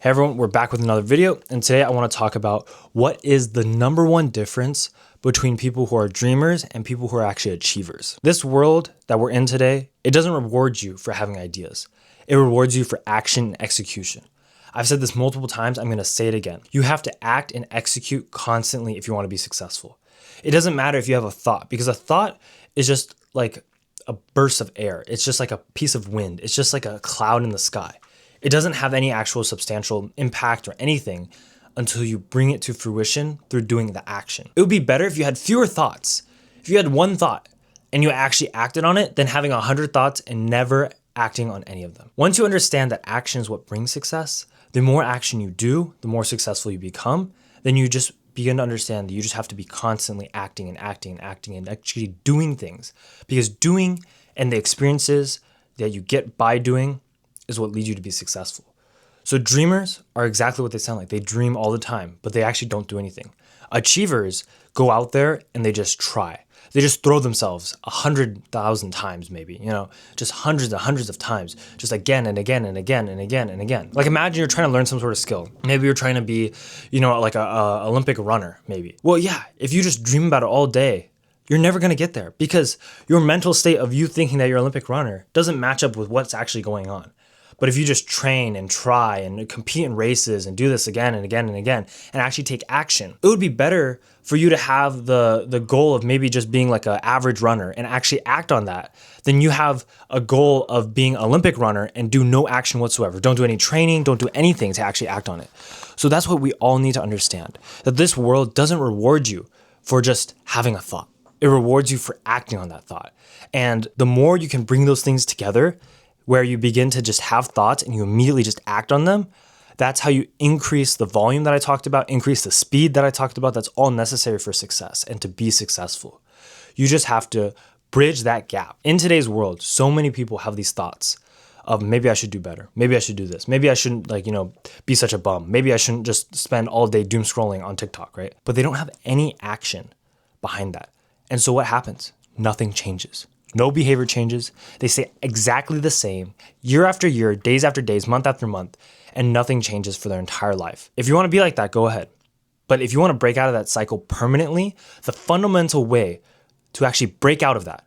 Hey everyone, we're back with another video, and today I want to talk about what is the number one difference between people who are dreamers and people who are actually achievers. This world that we're in today, it doesn't reward you for having ideas. It rewards you for action and execution. I've said this multiple times, I'm going to say it again. You have to act and execute constantly if you want to be successful. It doesn't matter if you have a thought, because a thought is just like a burst of air. It's just like a piece of wind. It's just like a cloud in the sky. It doesn't have any actual substantial impact or anything until you bring it to fruition through doing the action. It would be better if you had fewer thoughts. If you had one thought and you actually acted on it than having 100 thoughts and never acting on any of them. Once you understand that action is what brings success, the more action you do, the more successful you become, then you just begin to understand that you just have to be constantly acting and acting and acting and actually doing things. Because doing and the experiences that you get by doing is what leads you to be successful. So dreamers are exactly what they sound like. They dream all the time, but they actually don't do anything. Achievers go out there and they just try. They just throw themselves 100,000 times maybe, just hundreds and hundreds of times, just again and again and again and again and again. Like imagine you're trying to learn some sort of skill. Maybe you're trying to be, like a Olympic runner maybe. Well, yeah, if you just dream about it all day, you're never going to get there because your mental state of you thinking that you're an Olympic runner doesn't match up with what's actually going on. But if you just train and try and compete in races and do this again and again and again and actually take action, it would be better for you to have the goal of maybe just being like an average runner and actually act on that than you have a goal of being an Olympic runner and do no action whatsoever. Don't do any training, don't do anything to actually act on it. So that's what we all need to understand, that this world doesn't reward you for just having a thought. It rewards you for acting on that thought. And the more you can bring those things together, where you begin to just have thoughts and you immediately just act on them, that's how you increase the volume that I talked about, increase the speed that I talked about. That's all necessary for success and to be successful. You just have to bridge that gap. In today's world, so many people have these thoughts of maybe I should do better. Maybe I should do this. Maybe I shouldn't be such a bum. Maybe I shouldn't just spend all day doom scrolling on TikTok, right? But they don't have any action behind that. And so what happens? Nothing changes. No behavior changes. They stay exactly the same year after year, days after days, month after month, and nothing changes for their entire life. If you want to be like that, go ahead. But if you want to break out of that cycle permanently, the fundamental way to actually break out of that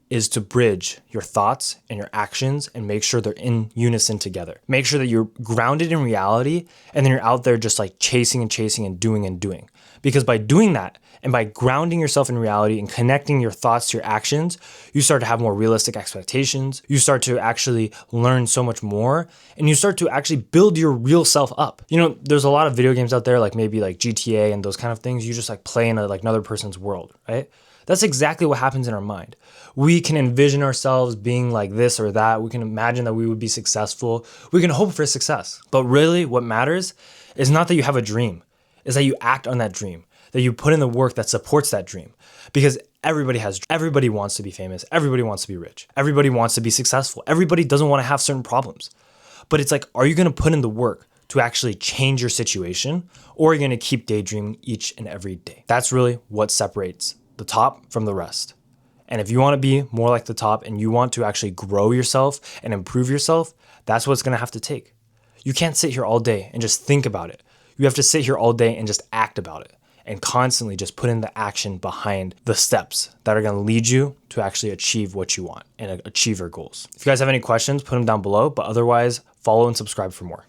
is to bridge your thoughts and your actions and make sure they're in unison together. Make sure that you're grounded in reality and then you're out there just like chasing and doing and doing. Because by doing that and by grounding yourself in reality and connecting your thoughts to your actions, you start to have more realistic expectations. You start to actually learn so much more and you start to actually build your real self up. There's a lot of video games out there, like maybe like GTA and those kind of things. You just like play in another person's world, right? That's exactly what happens in our mind. We can envision ourselves being like this or that. We can imagine that we would be successful. We can hope for success. But really what matters is not that you have a dream, is that you act on that dream, that you put in the work that supports that dream. Because everybody wants to be famous. Everybody wants to be rich. Everybody wants to be successful. Everybody doesn't want to have certain problems. But it's like, are you going to put in the work to actually change your situation, or are you going to keep daydreaming each and every day? That's really what separates the top from the rest. And if you want to be more like the top and you want to actually grow yourself and improve yourself, that's what it's going to have to take. You can't sit here all day and just think about it. You have to sit here all day and just act about it and constantly just put in the action behind the steps that are going to lead you to actually achieve what you want and achieve your goals. If you guys have any questions, put them down below, but otherwise follow and subscribe for more.